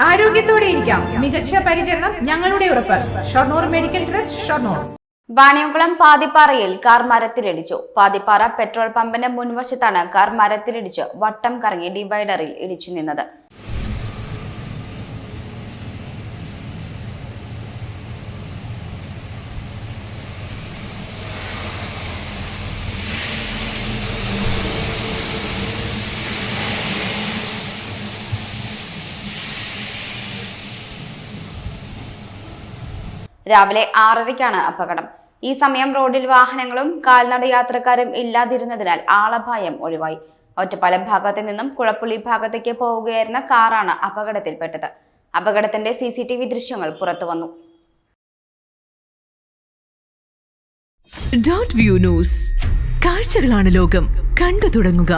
ആരോഗ്യത്തോടെ ഇരിക്കാം. മികച്ച പരിചരണം ഞങ്ങളുടെ ഉറപ്പ്. Shoranur medical trust, Shoranur. വാണിയംകുളം പാതിപ്പാറയിൽ കാർ മരത്തിലിടിച്ചു. പാതിപ്പാറ പെട്രോൾ പമ്പിന് മുൻവശത്താണ് കാർ മരത്തിലിടിച്ച് വട്ടം കറങ്ങി ഡിവൈഡറിൽ ഇടിച്ചു നിന്നത്. രാവിലെ 6:30-ക്കാണ് അപകടം. ഈ സമയം റോഡിൽ വാഹനങ്ങളും കാൽനട യാത്രക്കാരും ഇല്ലാതിരുന്നതിനാൽ ആളപായം ഒഴിവായി. ഒറ്റപ്പാലം ഭാഗത്ത് നിന്നും കുളപ്പുള്ളി ഭാഗത്തേക്ക് പോവുകയായിരുന്ന കാറാണ് അപകടത്തിൽപ്പെട്ടത്. അപകടത്തിന്റെ CCTV ദൃശ്യങ്ങൾ പുറത്തുവന്നു. Dot view news. കാഴ്ചകളാണ് ലോകം. കണ്ടു തുടങ്ങുക.